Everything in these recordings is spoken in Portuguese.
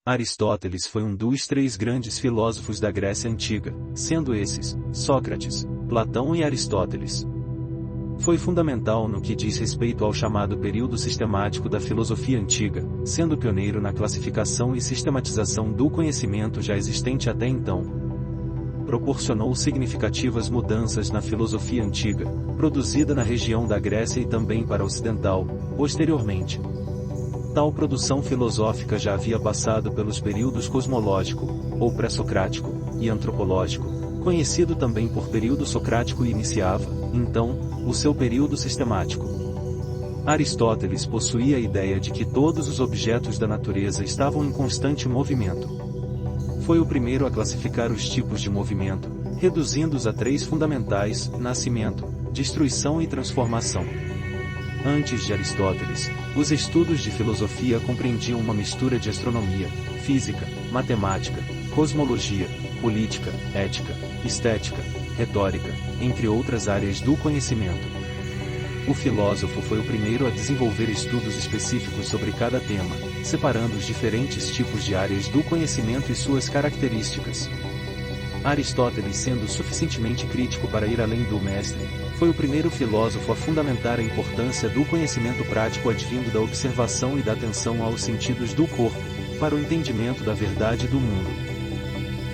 Aristóteles foi um dos três grandes filósofos da Grécia Antiga, sendo esses, Sócrates, Platão e Aristóteles. Foi fundamental no que diz respeito ao chamado período sistemático da filosofia antiga, sendo pioneiro na classificação e sistematização do conhecimento já existente até então. Proporcionou significativas mudanças na filosofia antiga, produzida na região da Grécia e também para a ocidental, posteriormente. Tal produção filosófica já havia passado pelos períodos cosmológico, ou pré-socrático, e antropológico, conhecido também por período socrático e iniciava, então, o seu período sistemático. Aristóteles possuía a ideia de que todos os objetos da natureza estavam em constante movimento. Foi o primeiro a classificar os tipos de movimento, reduzindo-os a três fundamentais: nascimento, destruição e transformação. Antes de Aristóteles, os estudos de filosofia compreendiam uma mistura de astronomia, física, matemática, cosmologia, política, ética, estética, retórica, entre outras áreas do conhecimento. O filósofo foi o primeiro a desenvolver estudos específicos sobre cada tema, separando os diferentes tipos de áreas do conhecimento e suas características. Aristóteles, sendo suficientemente crítico para ir além do mestre, foi o primeiro filósofo a fundamentar a importância do conhecimento prático advindo da observação e da atenção aos sentidos do corpo, para o entendimento da verdade do mundo.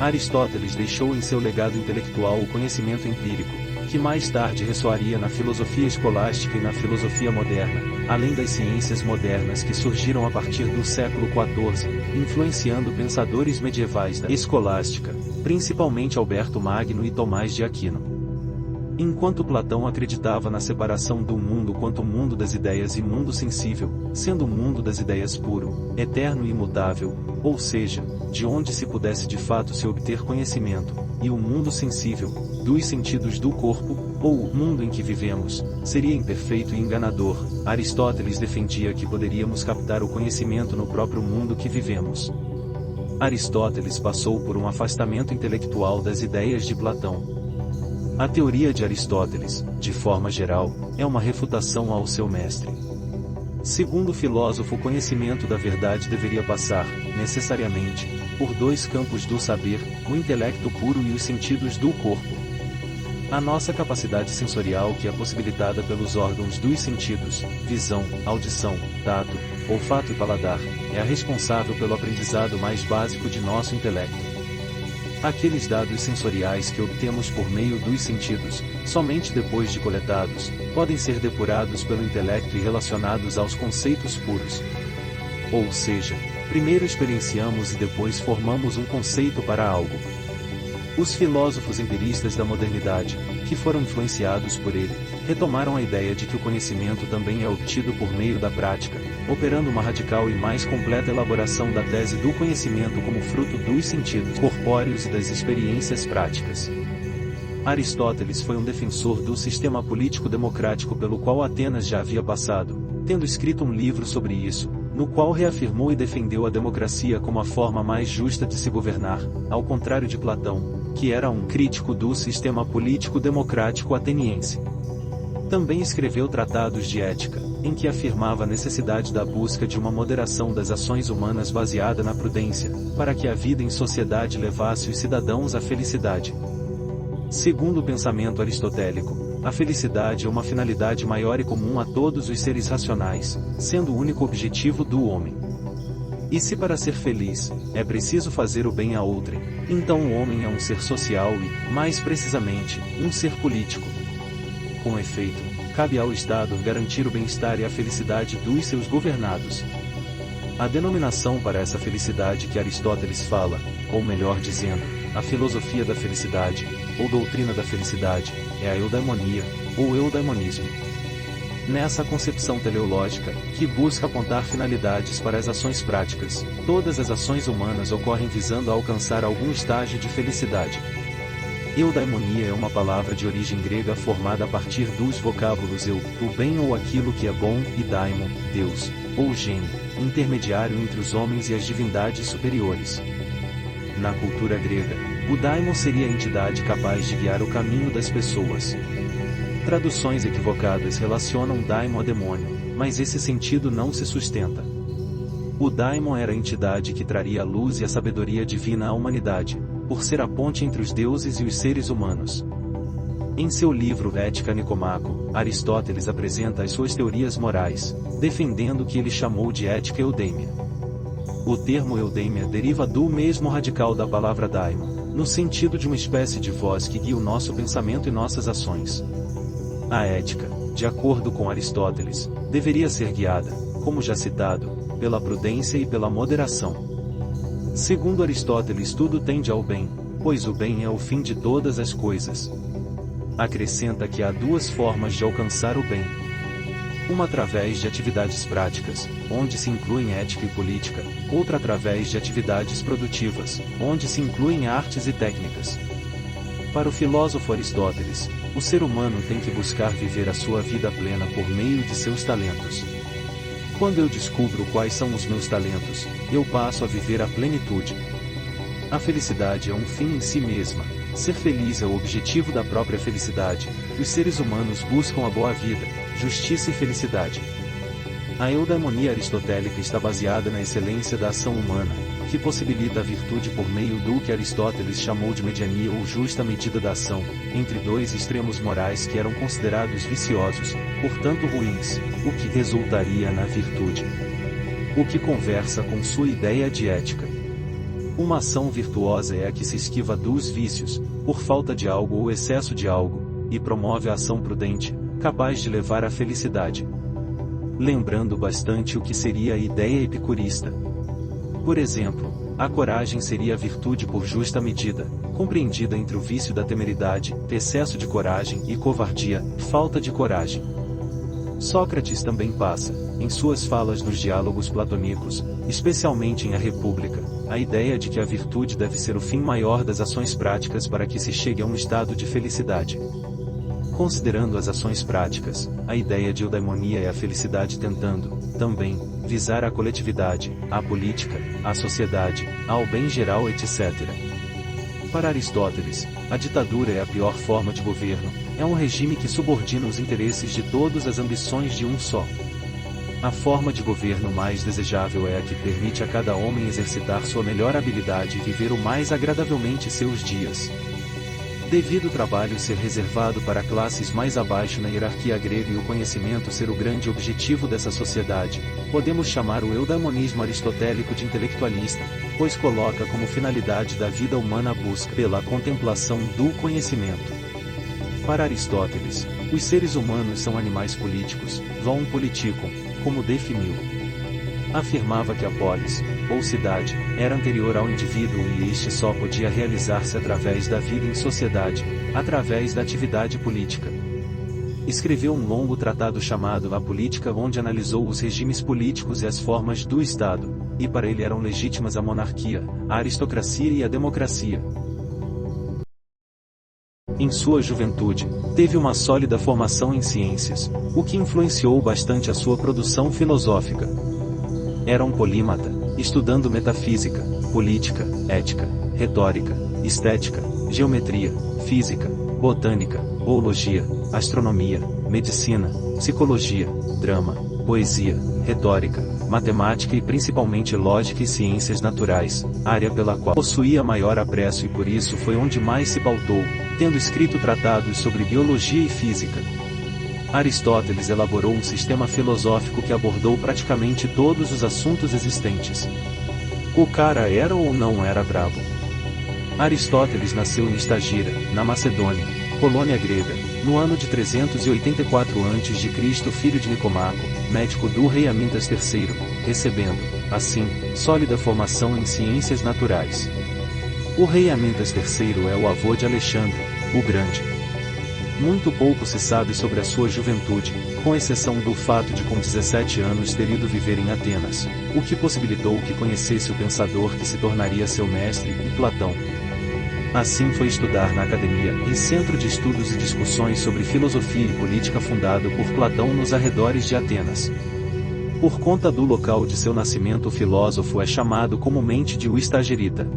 Aristóteles deixou em seu legado intelectual o conhecimento empírico, que mais tarde ressoaria na filosofia escolástica e na filosofia moderna, além das ciências modernas que surgiram a partir do século XIV, influenciando pensadores medievais da escolástica, principalmente Alberto Magno e Tomás de Aquino. Enquanto Platão acreditava na separação do mundo quanto mundo das ideias e mundo sensível, sendo o mundo das ideias puro, eterno e imutável, ou seja, de onde se pudesse de fato se obter conhecimento, e o mundo sensível, dos sentidos do corpo, ou o mundo em que vivemos, seria imperfeito e enganador, Aristóteles defendia que poderíamos captar o conhecimento no próprio mundo que vivemos. Aristóteles passou por um afastamento intelectual das ideias de Platão. A teoria de Aristóteles, de forma geral, é uma refutação ao seu mestre. Segundo o filósofo, o conhecimento da verdade deveria passar, necessariamente, por dois campos do saber, o intelecto puro e os sentidos do corpo. A nossa capacidade sensorial, que é possibilitada pelos órgãos dos sentidos, visão, audição, tato, olfato e paladar, é a responsável pelo aprendizado mais básico de nosso intelecto. Aqueles dados sensoriais que obtemos por meio dos sentidos, somente depois de coletados, podem ser depurados pelo intelecto e relacionados aos conceitos puros. Ou seja, primeiro experienciamos e depois formamos um conceito para algo. Os filósofos empiristas da modernidade, que foram influenciados por ele, retomaram a ideia de que o conhecimento também é obtido por meio da prática, operando uma radical e mais completa elaboração da tese do conhecimento como fruto dos sentidos corpóreos e das experiências práticas. Aristóteles foi um defensor do sistema político democrático pelo qual Atenas já havia passado, tendo escrito um livro sobre isso, no qual reafirmou e defendeu a democracia como a forma mais justa de se governar, ao contrário de Platão, que era um crítico do sistema político democrático ateniense. Também escreveu tratados de ética, em que afirmava a necessidade da busca de uma moderação das ações humanas baseada na prudência, para que a vida em sociedade levasse os cidadãos à felicidade. Segundo o pensamento aristotélico, a felicidade é uma finalidade maior e comum a todos os seres racionais, sendo o único objetivo do homem. E se para ser feliz, é preciso fazer o bem a outrem, então o homem é um ser social e, mais precisamente, um ser político. Com efeito, cabe ao Estado garantir o bem-estar e a felicidade dos seus governados. A denominação para essa felicidade que Aristóteles fala, ou melhor dizendo, a filosofia da felicidade, ou doutrina da felicidade, é a eudaimonia, ou eudaimonismo. Nessa concepção teleológica, que busca apontar finalidades para as ações práticas, todas as ações humanas ocorrem visando alcançar algum estágio de felicidade. Eudaimonia é uma palavra de origem grega formada a partir dos vocábulos eu, o bem ou aquilo que é bom, e daimon, Deus, ou gênio, intermediário entre os homens e as divindades superiores. Na cultura grega, o daimon seria a entidade capaz de guiar o caminho das pessoas. Traduções equivocadas relacionam daimon a demônio, mas esse sentido não se sustenta. O daimon era a entidade que traria a luz e a sabedoria divina à humanidade, por ser a ponte entre os deuses e os seres humanos. Em seu livro Ética Nicomaco, Aristóteles apresenta as suas teorias morais, defendendo o que ele chamou de ética eudêmia. O termo eudêmia deriva do mesmo radical da palavra daimon, no sentido de uma espécie de voz que guia o nosso pensamento e nossas ações. A ética, de acordo com Aristóteles, deveria ser guiada, como já citado, pela prudência e pela moderação. Segundo Aristóteles, tudo tende ao bem, pois o bem é o fim de todas as coisas. Acrescenta que há duas formas de alcançar o bem. Uma através de atividades práticas, onde se incluem ética e política, outra através de atividades produtivas, onde se incluem artes e técnicas. Para o filósofo Aristóteles, o ser humano tem que buscar viver a sua vida plena por meio de seus talentos. Quando eu descubro quais são os meus talentos, eu passo a viver a plenitude. A felicidade é um fim em si mesma. Ser feliz é o objetivo da própria felicidade. Os seres humanos buscam a boa vida, justiça e felicidade. A eudaimonia aristotélica está baseada na excelência da ação humana, que possibilita a virtude por meio do que Aristóteles chamou de mediania ou justa medida da ação, entre dois extremos morais que eram considerados viciosos, portanto ruins, o que resultaria na virtude. O que conversa com sua ideia de ética. Uma ação virtuosa é a que se esquiva dos vícios, por falta de algo ou excesso de algo, e promove a ação prudente, capaz de levar à felicidade. Lembrando bastante o que seria a ideia epicurista. Por exemplo, a coragem seria a virtude por justa medida, compreendida entre o vício da temeridade, excesso de coragem e covardia, falta de coragem. Sócrates também passa, em suas falas nos diálogos platônicos, especialmente em A República, a ideia de que a virtude deve ser o fim maior das ações práticas para que se chegue a um estado de felicidade. Considerando as ações práticas, a ideia de eudaimonia é a felicidade tentando, também, visar a coletividade, a política, a sociedade, ao bem geral, etc. Para Aristóteles, a ditadura é a pior forma de governo, é um regime que subordina os interesses de todos às ambições de um só. A forma de governo mais desejável é a que permite a cada homem exercitar sua melhor habilidade e viver o mais agradavelmente seus dias. Devido o trabalho ser reservado para classes mais abaixo na hierarquia grega e o conhecimento ser o grande objetivo dessa sociedade, podemos chamar o eudaimonismo aristotélico de intelectualista, pois coloca como finalidade da vida humana a busca pela contemplação do conhecimento. Para Aristóteles, os seres humanos são animais políticos, zoon politikon, como definiu. Afirmava que a polis, ou cidade, era anterior ao indivíduo e este só podia realizar-se através da vida em sociedade, através da atividade política. Escreveu um longo tratado chamado A Política, onde analisou os regimes políticos e as formas do Estado, e para ele eram legítimas a monarquia, a aristocracia e a democracia. Em sua juventude, teve uma sólida formação em ciências, o que influenciou bastante a sua produção filosófica. Era um polímata, estudando metafísica, política, ética, retórica, estética, geometria, física, botânica, zoologia, astronomia, medicina, psicologia, drama, poesia, retórica, matemática e principalmente lógica e ciências naturais, área pela qual possuía maior apreço e por isso foi onde mais se pautou, tendo escrito tratados sobre biologia e física. Aristóteles elaborou um sistema filosófico que abordou praticamente todos os assuntos existentes. O cara era ou não era brabo? Aristóteles nasceu em Estagira, na Macedônia, colônia grega, no ano de 384 a.C., filho de Nicomaco, médico do rei Amintas III, recebendo, assim, sólida formação em ciências naturais. O rei Amintas III é o avô de Alexandre, o Grande. Muito pouco se sabe sobre a sua juventude, com exceção do fato de com 17 anos ter ido viver em Atenas, o que possibilitou que conhecesse o pensador que se tornaria seu mestre, Platão. Assim foi estudar na academia e centro de estudos e discussões sobre filosofia e política fundado por Platão nos arredores de Atenas. Por conta do local de seu nascimento, o filósofo é chamado comumente de o Estagerita.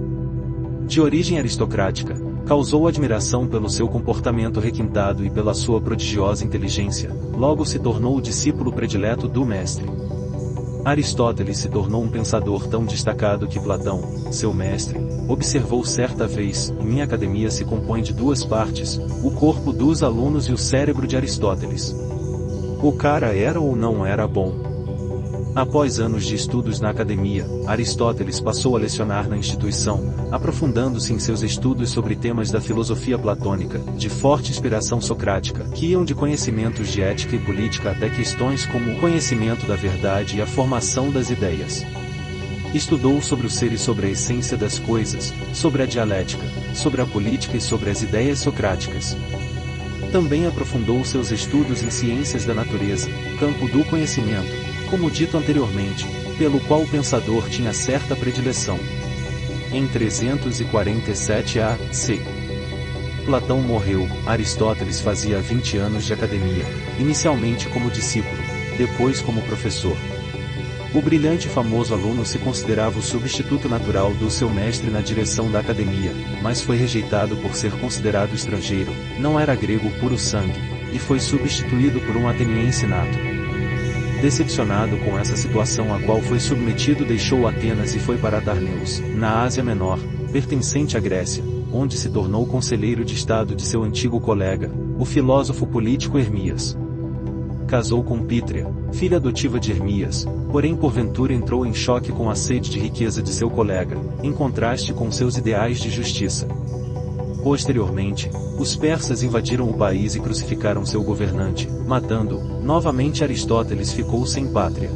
De origem aristocrática, causou admiração pelo seu comportamento requintado e pela sua prodigiosa inteligência, logo se tornou o discípulo predileto do mestre. Aristóteles se tornou um pensador tão destacado que Platão, seu mestre, observou certa vez: minha academia se compõe de duas partes, o corpo dos alunos e o cérebro de Aristóteles. O cara era ou não era bom? Após anos de estudos na academia, Aristóteles passou a lecionar na instituição, aprofundando-se em seus estudos sobre temas da filosofia platônica, de forte inspiração socrática, que iam de conhecimentos de ética e política até questões como o conhecimento da verdade e a formação das ideias. Estudou sobre o ser e sobre a essência das coisas, sobre a dialética, sobre a política e sobre as ideias socráticas. Também aprofundou seus estudos em ciências da natureza, campo do conhecimento, como dito anteriormente, pelo qual o pensador tinha certa predileção. Em 347 a.C., Platão morreu. Aristóteles fazia 20 anos de academia, inicialmente como discípulo, depois como professor. O brilhante e famoso aluno se considerava o substituto natural do seu mestre na direção da academia, mas foi rejeitado por ser considerado estrangeiro, não era grego puro sangue, e foi substituído por um ateniense nato. Decepcionado com essa situação a qual foi submetido, deixou Atenas e foi para Darneus, na Ásia Menor, pertencente à Grécia, onde se tornou conselheiro de estado de seu antigo colega, o filósofo político Hermias. Casou com Pítria, filha adotiva de Hermias, porém porventura entrou em choque com a sede de riqueza de seu colega, em contraste com seus ideais de justiça. Posteriormente, os persas invadiram o país e crucificaram seu governante, matando-o. Novamente Aristóteles ficou sem pátria.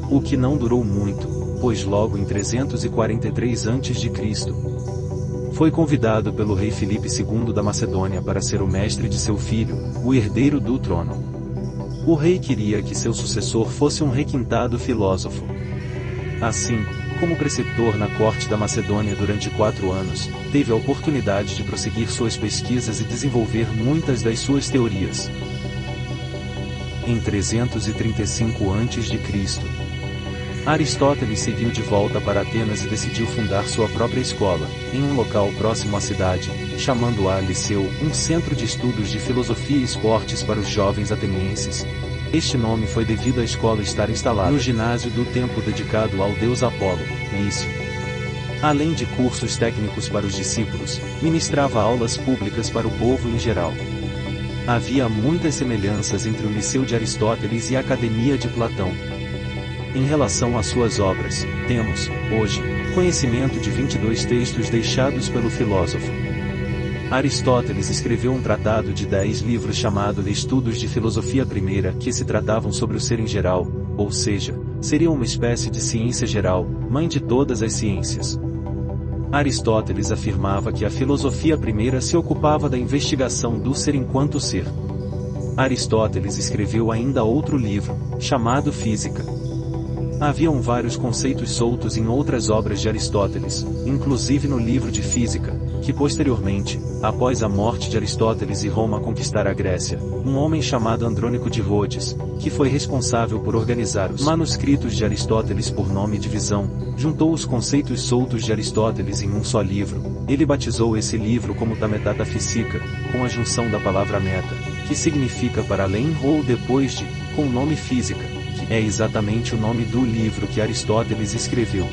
O que não durou muito, pois logo em 343 a.C., foi convidado pelo rei Filipe II da Macedônia para ser o mestre de seu filho, o herdeiro do trono. O rei queria que seu sucessor fosse um requintado filósofo. Assim, como preceptor na corte da Macedônia durante 4 anos, teve a oportunidade de prosseguir suas pesquisas e desenvolver muitas das suas teorias. Em 335 a.C., Aristóteles seguiu de volta para Atenas e decidiu fundar sua própria escola, em um local próximo à cidade, chamando-a Liceu, um centro de estudos de filosofia e esportes para os jovens atenienses. Este nome foi devido à escola estar instalada no ginásio do templo dedicado ao deus Apolo, Lício. Além de cursos técnicos para os discípulos, ministrava aulas públicas para o povo em geral. Havia muitas semelhanças entre o Liceu de Aristóteles e a Academia de Platão. Em relação às suas obras, temos, hoje, conhecimento de 22 textos deixados pelo filósofo. Aristóteles escreveu um tratado de 10 livros chamado Estudos de Filosofia Primeira, que se tratavam sobre o ser em geral, ou seja, seria uma espécie de ciência geral, mãe de todas as ciências. Aristóteles afirmava que a filosofia primeira se ocupava da investigação do ser enquanto ser. Aristóteles escreveu ainda outro livro, chamado Física. Haviam vários conceitos soltos em outras obras de Aristóteles, inclusive no livro de Física, que posteriormente, após a morte de Aristóteles e Roma conquistar a Grécia, um homem chamado Andrônico de Rhodes, que foi responsável por organizar os manuscritos de Aristóteles por nome e divisão, juntou os conceitos soltos de Aristóteles em um só livro. Ele batizou esse livro como da Metafísica, com a junção da palavra meta, que significa para além ou depois de, com o nome Física, que é exatamente o nome do livro que Aristóteles escreveu.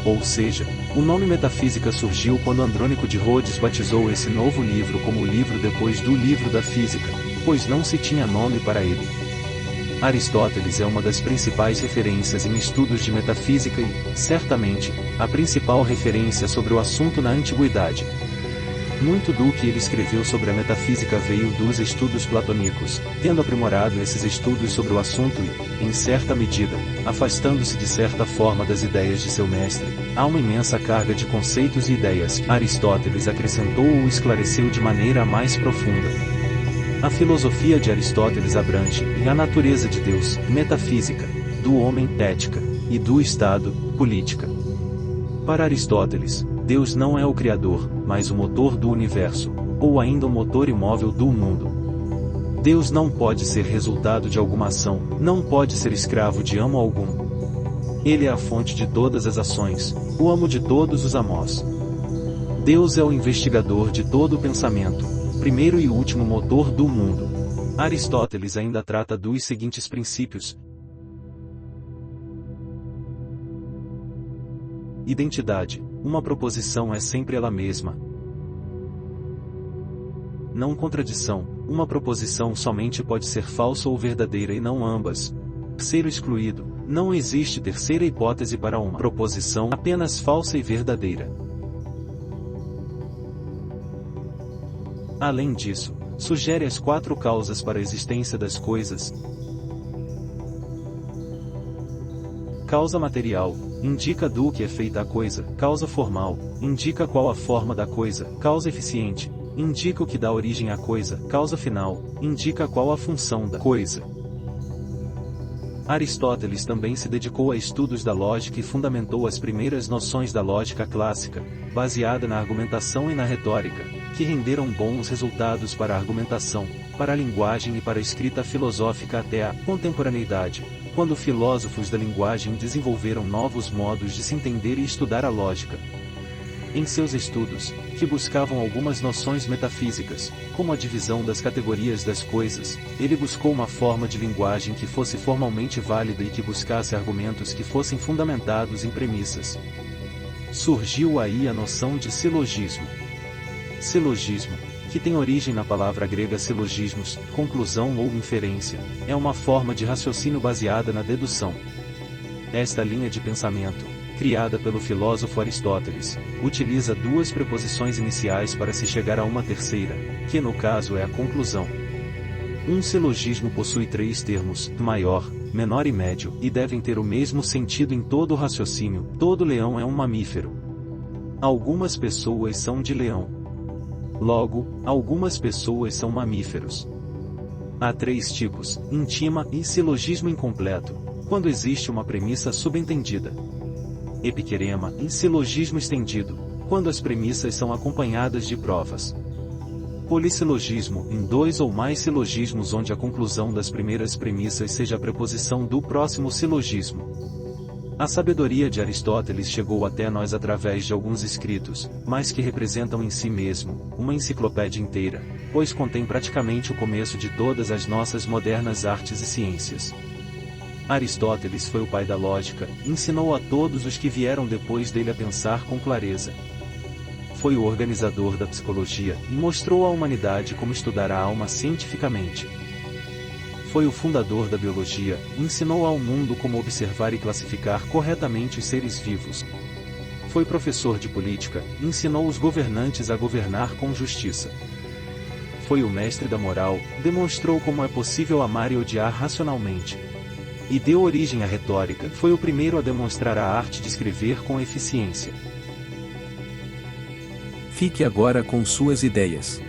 Ou seja, o nome Metafísica surgiu quando Andrônico de Rhodes batizou esse novo livro como o livro depois do livro da Física, pois não se tinha nome para ele. Aristóteles é uma das principais referências em estudos de metafísica e, certamente, a principal referência sobre o assunto na antiguidade. Muito do que ele escreveu sobre a metafísica veio dos estudos platônicos, tendo aprimorado esses estudos sobre o assunto e, em certa medida, afastando-se de certa forma das ideias de seu mestre, há uma imensa carga de conceitos e ideias que Aristóteles acrescentou ou esclareceu de maneira mais profunda. A filosofia de Aristóteles abrange a natureza de Deus, metafísica, do homem, ética, e do Estado, política. Para Aristóteles, Deus não é o Criador, mas o motor do universo, ou ainda o motor imóvel do mundo. Deus não pode ser resultado de alguma ação, não pode ser escravo de amo algum. Ele é a fonte de todas as ações, o amo de todos os amós. Deus é o investigador de todo o pensamento, primeiro e último motor do mundo. Aristóteles ainda trata dos seguintes princípios. Identidade. Uma proposição é sempre ela mesma. Não contradição. Uma proposição somente pode ser falsa ou verdadeira e não ambas. Terceiro excluído. Não existe terceira hipótese para uma proposição apenas falsa e verdadeira. Além disso, sugere as 4 causas para a existência das coisas. Causa material, indica do que é feita a coisa. Causa formal, indica qual a forma da coisa. Causa eficiente, indica o que dá origem à coisa. Causa final, indica qual a função da coisa. Aristóteles também se dedicou a estudos da lógica e fundamentou as primeiras noções da lógica clássica, baseada na argumentação e na retórica, que renderam bons resultados para a argumentação, para a linguagem e para a escrita filosófica até a contemporaneidade, quando filósofos da linguagem desenvolveram novos modos de se entender e estudar a lógica. Em seus estudos, que buscavam algumas noções metafísicas, como a divisão das categorias das coisas, ele buscou uma forma de linguagem que fosse formalmente válida e que buscasse argumentos que fossem fundamentados em premissas. Surgiu aí a noção de silogismo. Silogismo, que tem origem na palavra grega silogismos, conclusão ou inferência, é uma forma de raciocínio baseada na dedução. Esta linha de pensamento, criada pelo filósofo Aristóteles, utiliza 2 preposições iniciais para se chegar a uma terceira, que no caso é a conclusão. Um silogismo possui 3 termos, maior, menor e médio, e devem ter o mesmo sentido em todo o raciocínio. Todo leão é um mamífero. Algumas pessoas são de leão. Logo, algumas pessoas são mamíferos. Há 3 tipos, íntima e silogismo incompleto, quando existe uma premissa subentendida. Epiquerema e silogismo estendido, quando as premissas são acompanhadas de provas. Polissilogismo, em 2 ou mais silogismos onde a conclusão das primeiras premissas seja a preposição do próximo silogismo. A sabedoria de Aristóteles chegou até nós através de alguns escritos, mas que representam em si mesmo uma enciclopédia inteira, pois contém praticamente o começo de todas as nossas modernas artes e ciências. Aristóteles foi o pai da lógica, ensinou a todos os que vieram depois dele a pensar com clareza. Foi o organizador da psicologia e mostrou à humanidade como estudar a alma cientificamente. Foi o fundador da biologia, e ensinou ao mundo como observar e classificar corretamente os seres vivos. Foi professor de política, e ensinou os governantes a governar com justiça. Foi o mestre da moral, demonstrou como é possível amar e odiar racionalmente. E deu origem à retórica, foi o primeiro a demonstrar a arte de escrever com eficiência. Fique agora com suas ideias.